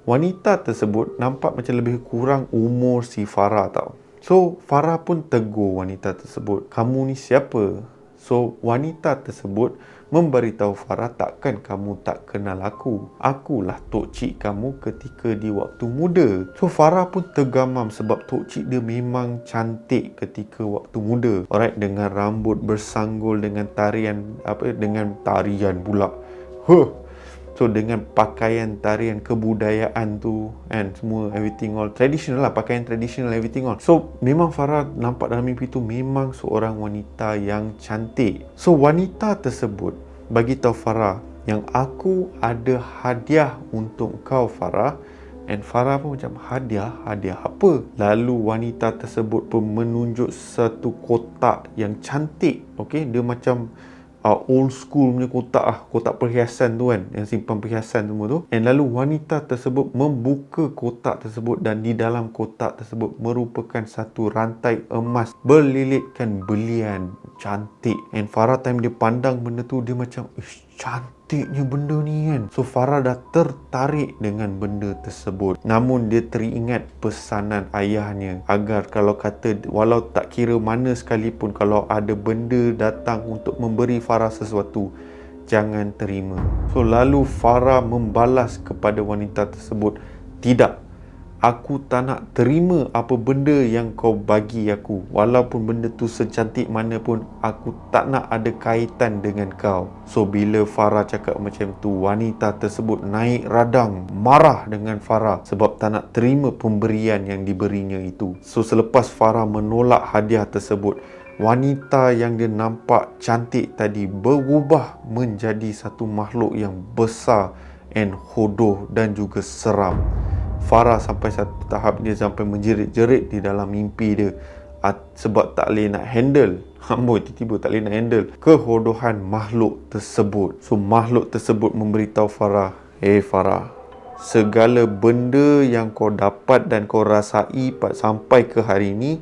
wanita tersebut nampak macam lebih kurang umur si Farah tau. So Farah pun tegur wanita tersebut, kamu ni siapa? So wanita tersebut memberitahu Farah, takkan kamu tak kenal aku? Akulah Tok Cik kamu ketika di waktu muda. So Farah pun tergamam sebab Tok Cik dia memang cantik ketika waktu muda. Alright, dengan rambut bersanggul, dengan tarian pula. So dengan pakaian tarian kebudayaan tu and semua everything all traditional lah, pakaian traditional everything all. So memang Farah nampak dalam mimpi tu memang seorang wanita yang cantik. So wanita tersebut bagi tahu Farah yang aku ada hadiah untuk kau Farah. And Farah pun macam, hadiah apa? Lalu wanita tersebut pun menunjuk satu kotak yang cantik. Okay, dia macam old school punya kotak perhiasan tu kan, yang simpan perhiasan semua tu. And lalu wanita tersebut membuka kotak tersebut, dan di dalam kotak tersebut merupakan satu rantai emas berlilitkan belian cantik. And Farah time dia pandang benda tu, dia macam, cantiknya benda ni kan. So Farah dah tertarik dengan benda tersebut. Namun dia teringat pesanan ayahnya agar kalau kata, walau tak kira mana sekalipun, kalau ada benda datang untuk memberi Farah sesuatu, jangan terima. So lalu Farah membalas kepada wanita tersebut, tidak, aku tak nak terima apa benda yang kau bagi aku. Walaupun benda tu secantik mana pun, aku tak nak ada kaitan dengan kau. So bila Farah cakap macam tu, wanita tersebut naik radang, marah dengan Farah sebab tak nak terima pemberian yang diberinya itu. So selepas Farah menolak hadiah tersebut, wanita yang dia nampak cantik tadi berubah menjadi satu makhluk yang besar and hodoh dan juga seram. Farah sampai satu tahap dia sampai menjerit-jerit di dalam mimpi dia sebab tak boleh nak handle. Tiba-tiba tak boleh nak handle kehodohan makhluk tersebut. So makhluk tersebut memberitahu Farah, Farah, segala benda yang kau dapat dan kau rasai sampai ke hari ini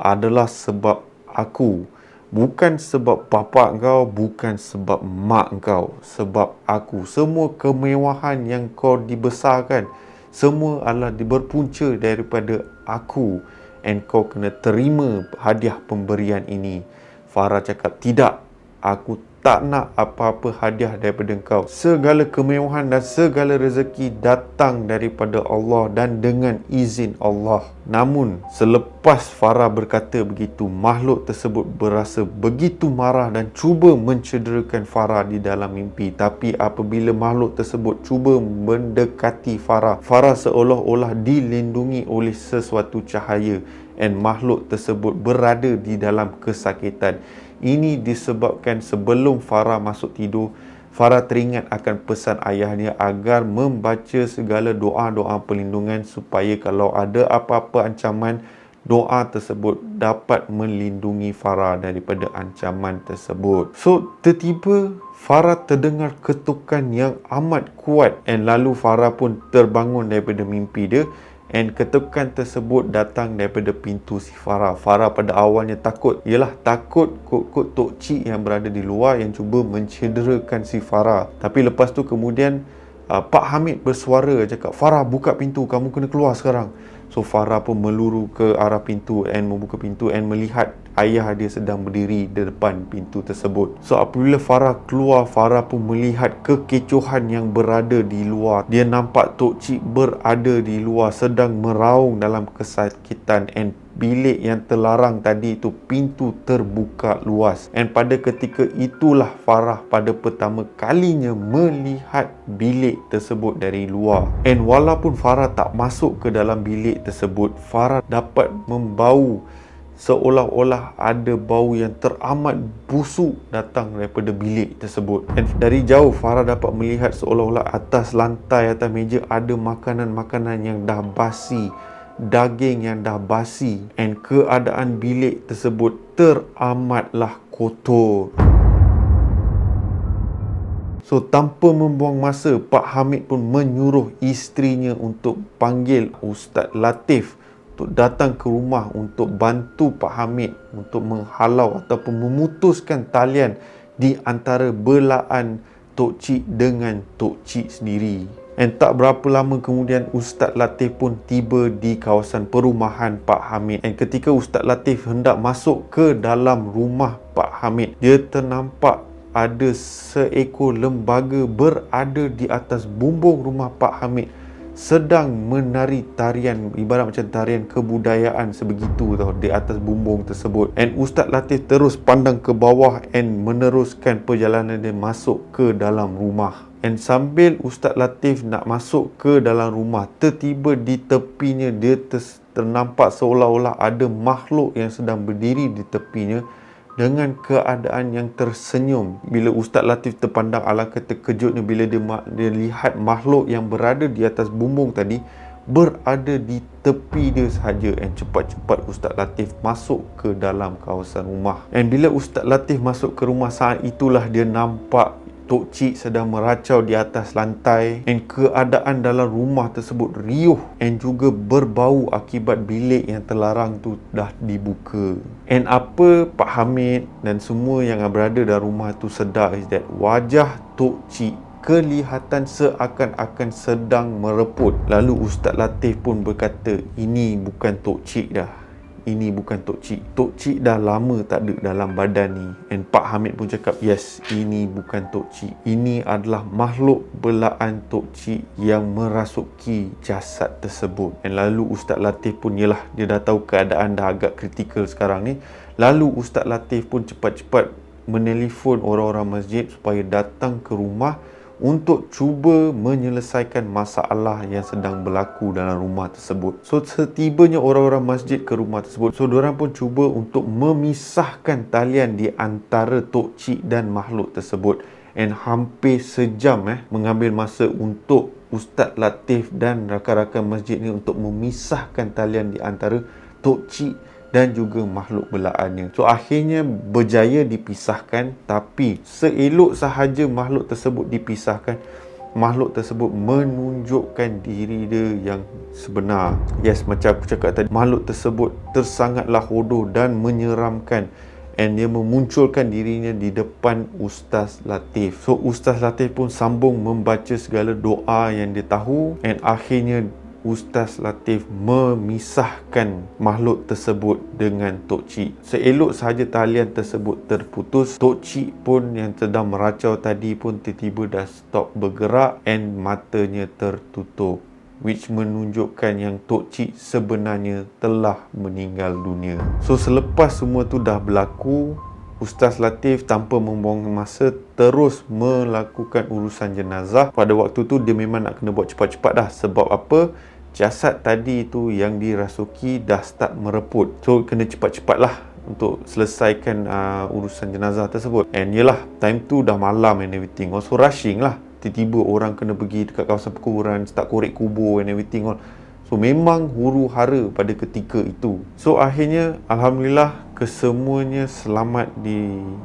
adalah sebab aku. Bukan sebab bapa kau, bukan sebab mak kau, sebab aku. Semua kemewahan yang kau dibesarkan, semua adalah berpunca daripada aku, and kau kena terima hadiah pemberian ini. Farah cakap, tidak, aku tak nak apa-apa hadiah daripada kau. Segala kemewahan dan segala rezeki datang daripada Allah dan dengan izin Allah. Namun selepas Farah berkata begitu, makhluk tersebut berasa begitu marah dan cuba mencederakan Farah di dalam mimpi. Tapi apabila makhluk tersebut cuba mendekati Farah, Farah seolah-olah dilindungi oleh sesuatu cahaya, and makhluk tersebut berada di dalam kesakitan. Ini disebabkan sebelum Farah masuk tidur, Farah teringat akan pesan ayahnya agar membaca segala doa-doa perlindungan supaya kalau ada apa-apa ancaman, doa tersebut dapat melindungi Farah daripada ancaman tersebut. So tiba-tiba Farah terdengar ketukan yang amat kuat, and lalu Farah pun terbangun daripada mimpi dia, and ketukan tersebut datang daripada pintu si Farah. Farah pada awalnya takut, takut kot-kot Tok Cik yang berada di luar yang cuba mencederakan si Farah. Tapi lepas tu kemudian Pak Hamid bersuara cakap, "Farah, buka pintu, kamu kena keluar sekarang." So Farah pun meluru ke arah pintu and membuka pintu and melihat ayah dia sedang berdiri di depan pintu tersebut. So apabila Farah keluar, Farah pun melihat kekecohan yang berada di luar. Dia nampak Tok Cik berada di luar sedang meraung dalam kesakitan, and bilik yang terlarang tadi itu pintu terbuka luas. And pada ketika itulah Farah pada pertama kalinya melihat bilik tersebut dari luar. And walaupun Farah tak masuk ke dalam bilik tersebut, Farah dapat membau seolah-olah ada bau yang teramat busuk datang daripada bilik tersebut. Dan dari jauh Farah dapat melihat seolah-olah atas lantai, atas meja ada makanan-makanan yang dah basi, daging yang dah basi, and keadaan bilik tersebut teramatlah kotor. So tanpa membuang masa, Pak Hamid pun menyuruh isterinya untuk panggil Ustaz Latif untuk datang ke rumah untuk bantu Pak Hamid untuk menghalau ataupun memutuskan talian di antara belaan Tok Cik dengan Tok Cik sendiri. Dan tak berapa lama kemudian Ustaz Latif pun tiba di kawasan perumahan Pak Hamid. Dan ketika Ustaz Latif hendak masuk ke dalam rumah Pak Hamid, dia ternampak ada seekor lembaga berada di atas bumbung rumah Pak Hamid sedang menari tarian, ibarat macam tarian kebudayaan sebegitu tau, di atas bumbung tersebut. And Ustaz Latif terus pandang ke bawah and meneruskan perjalanan dia masuk ke dalam rumah. And sambil Ustaz Latif nak masuk ke dalam rumah, tertiba di tepinya dia ternampak seolah-olah ada makhluk yang sedang berdiri di tepinya dengan keadaan yang tersenyum. Bila Ustaz Latif terpandang, alangkah terkejutnya bila dia lihat makhluk yang berada di atas bumbung tadi berada di tepi dia sahaja. Dan cepat-cepat Ustaz Latif masuk ke dalam kawasan rumah. Dan bila Ustaz Latif masuk ke rumah, saat itulah dia nampak Tok Cik sedang meracau di atas lantai, dan keadaan dalam rumah tersebut riuh dan juga berbau akibat bilik yang terlarang tu dah dibuka. And apa Pak Hamid dan semua yang berada dalam rumah tu sedar is that wajah Tok Cik kelihatan seakan-akan sedang mereput. Lalu Ustaz Latif pun berkata, "Ini bukan Tok Cik dah. Ini bukan Tok Cik. Tok Cik dah lama tak ada dalam badan ni." And Pak Hamid pun cakap, "Yes, ini bukan Tok Cik. Ini adalah makhluk belaan Tok Cik yang merasuki jasad tersebut." And lalu Ustaz Latif pun, dia dah tahu keadaan dah agak kritikal sekarang ni. Lalu Ustaz Latif pun cepat-cepat menelefon orang-orang masjid supaya datang ke rumah untuk cuba menyelesaikan masalah yang sedang berlaku dalam rumah tersebut. So setibanya orang-orang masjid ke rumah tersebut, so diorang pun cuba untuk memisahkan talian di antara Tok Cik dan makhluk tersebut. And hampir sejam mengambil masa untuk Ustaz Latif dan rakan-rakan masjid ni untuk memisahkan talian di antara Tok Cik dan juga makhluk belaannya. So akhirnya berjaya dipisahkan, tapi seelok sahaja makhluk tersebut dipisahkan, makhluk tersebut menunjukkan diri dia yang sebenar. Yes, macam aku cakap tadi, makhluk tersebut tersangatlah hodoh dan menyeramkan, and dia memunculkan dirinya di depan Ustaz Latif. So Ustaz Latif pun sambung membaca segala doa yang dia tahu, and akhirnya Ustaz Latif memisahkan makhluk tersebut dengan Tok Cik. Seelok sahaja talian tersebut terputus, Tok Cik pun yang sedang meracau tadi pun tiba-tiba dah stop bergerak and matanya tertutup, which menunjukkan yang Tok Cik sebenarnya telah meninggal dunia. So selepas semua tu dah berlaku, Ustaz Latif tanpa membuang masa terus melakukan urusan jenazah. Pada waktu tu dia memang nak kena buat cepat-cepat dah. Sebab apa? Jasad tadi tu yang dirasuki dah start mereput. So kena cepat-cepat lah untuk selesaikan urusan jenazah tersebut. And yelah, time tu dah malam and everything. Also rushing lah. Tiba-tiba orang kena pergi dekat kawasan perkuburan, start korek kubur and everything all. So memang huru-hara pada ketika itu. So akhirnya Alhamdulillah kesemuanya selamat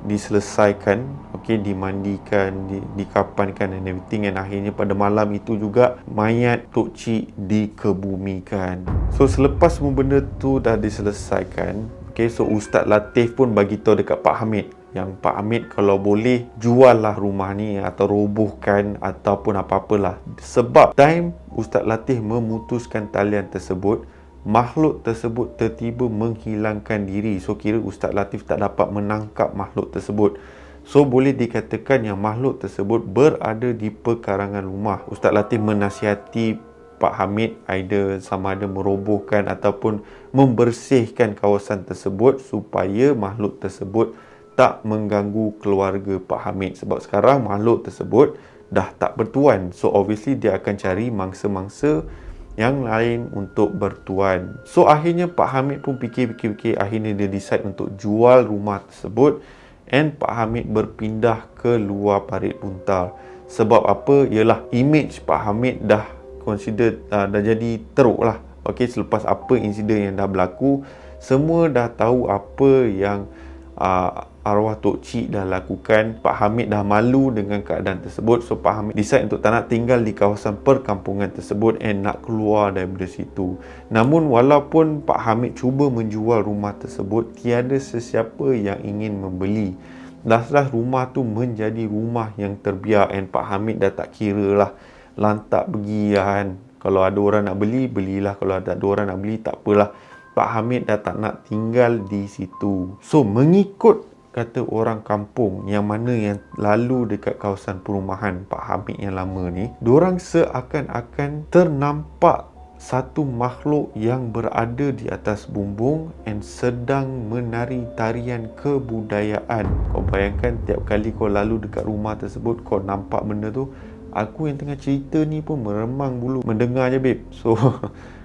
diselesaikan, okey, dimandikan, dikapankan and everything, and akhirnya pada malam itu juga mayat Tok Cik dikebumikan. So selepas semua benda tu dah diselesaikan, okey, so Ustaz Latif pun bagi tahu dekat Pak Hamid yang Pak Hamid kalau boleh jual lah rumah ni atau robohkan ataupun apa-apalah. Sebab time Ustaz Latif memutuskan talian tersebut, makhluk tersebut tertiba menghilangkan diri. So kira Ustaz Latif tak dapat menangkap makhluk tersebut. So boleh dikatakan yang makhluk tersebut berada di perkarangan rumah. Ustaz Latif menasihati Pak Hamid either sama ada merobohkan ataupun membersihkan kawasan tersebut supaya makhluk tersebut tak mengganggu keluarga Pak Hamid. Sebab sekarang makhluk tersebut dah tak bertuan. So obviously dia akan cari mangsa-mangsa yang lain untuk bertuan. So akhirnya Pak Hamid pun fikir-fikir, akhirnya dia decide untuk jual rumah tersebut, and Pak Hamid berpindah ke luar Parit Buntar. Sebab apa? Ialah image Pak Hamid dah consider dah jadi teruk lah. Okey, selepas apa insiden yang dah berlaku, semua dah tahu apa yang arwah Tok Cik dah lakukan. Pak Hamid dah malu dengan keadaan tersebut. So Pak Hamid decide untuk tak nak tinggal di kawasan perkampungan tersebut and nak keluar daripada situ. Namun walaupun Pak Hamid cuba menjual rumah tersebut, tiada sesiapa yang ingin membeli. Dah rumah tu menjadi rumah yang terbiar, and Pak Hamid dah tak kira lah, lantak pergi kan. Kalau ada orang nak beli, belilah. Kalau tak ada orang nak beli, tak apalah. Pak Hamid dah tak nak tinggal di situ. So mengikut kata orang kampung yang mana yang lalu dekat kawasan perumahan Pak Hamid yang lama ni, diorang seakan-akan ternampak satu makhluk yang berada di atas bumbung and sedang menari tarian kebudayaan. Kau bayangkan tiap kali kau lalu dekat rumah tersebut, kau nampak benda tu, aku yang tengah cerita ni pun meremang bulu mendengar je babe. So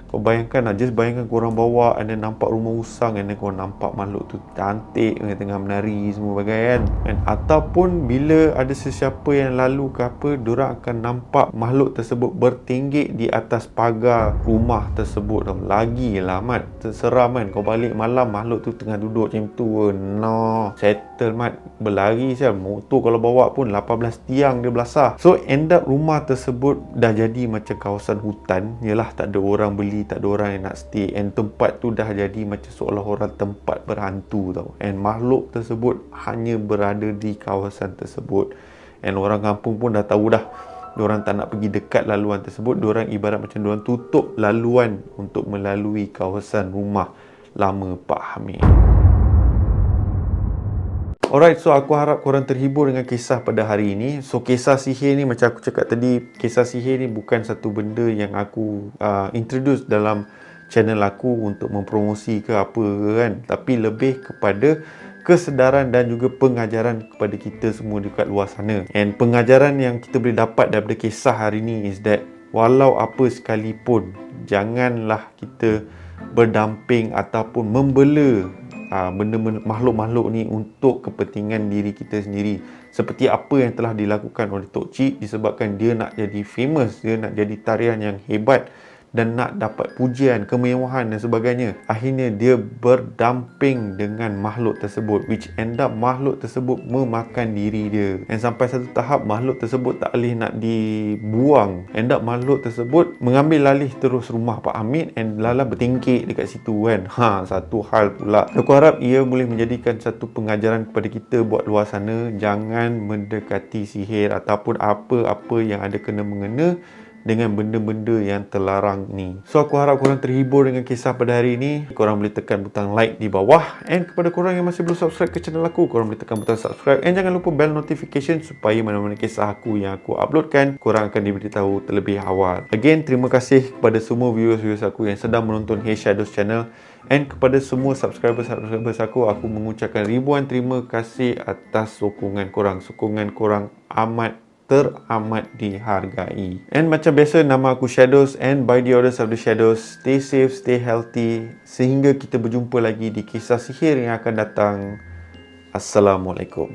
kau bayangkan lah, just bayangkan korang bawa and then nampak rumah usang and then kau nampak makhluk tu cantik tengah menari semua bagai kan. And ataupun bila ada sesiapa yang lalu ke apa, diorang akan nampak makhluk tersebut bertinggik di atas pagar rumah tersebut tau. Lagilah mat, terseram kan. Kau balik malam makhluk tu tengah duduk macam tu. No, settle mat, berlari siap. Motor kalau bawa pun 18 tiang dia belasah. So end up rumah tersebut dah jadi macam kawasan hutan. Yalah, tak ada orang beli, tak ada orang yang nak stay, and tempat tu dah jadi macam seolah-olah tempat berhantu tau. And makhluk tersebut hanya berada di kawasan tersebut, and orang kampung pun dah tahu dah. Diorang tak nak pergi dekat laluan tersebut. Diorang ibarat macam diorang tutup laluan untuk melalui kawasan rumah lama Pak Hamid. Alright, so aku harap korang terhibur dengan kisah pada hari ini. So kisah sihir ni macam aku cakap tadi, kisah sihir ni bukan satu benda yang aku introduce dalam channel aku untuk mempromosi ke apa kan, tapi lebih kepada kesedaran dan juga pengajaran kepada kita semua dekat luar sana. And pengajaran yang kita boleh dapat daripada kisah hari ni is that walau apa sekalipun, janganlah kita berdamping ataupun membela benda-benda makhluk-makhluk ni untuk kepentingan diri kita sendiri. Seperti apa yang telah dilakukan oleh Tok Cik, disebabkan dia nak jadi famous, dia nak jadi tarian yang hebat dan nak dapat pujian, kemewahan dan sebagainya. Akhirnya dia berdamping dengan makhluk tersebut, which end up makhluk tersebut memakan diri dia. Dan sampai satu tahap makhluk tersebut tak boleh nak dibuang. End up makhluk tersebut mengambil alih terus rumah Pak Hamid and lala bertingkik dekat situ kan. Satu hal pula. Aku harap ia boleh menjadikan satu pengajaran kepada kita buat luar sana. Jangan mendekati sihir ataupun apa-apa yang ada kena-mengena dengan benda-benda yang terlarang ni. So aku harap korang terhibur dengan kisah pada hari ini. Korang boleh tekan butang like di bawah, and kepada korang yang masih belum subscribe ke channel aku, korang boleh tekan butang subscribe, and jangan lupa bell notification supaya mana-mana kisah aku yang aku uploadkan, korang akan diberitahu terlebih awal. Again, terima kasih kepada semua viewers aku yang sedang menonton Hey Shadows channel, and kepada semua subscribers aku mengucapkan ribuan terima kasih atas sokongan korang. Sokongan korang teramat dihargai. And macam biasa, nama aku Shadows, and by the orders of the Shadows, stay safe, stay healthy, sehingga kita berjumpa lagi di kisah sihir yang akan datang. Assalamualaikum.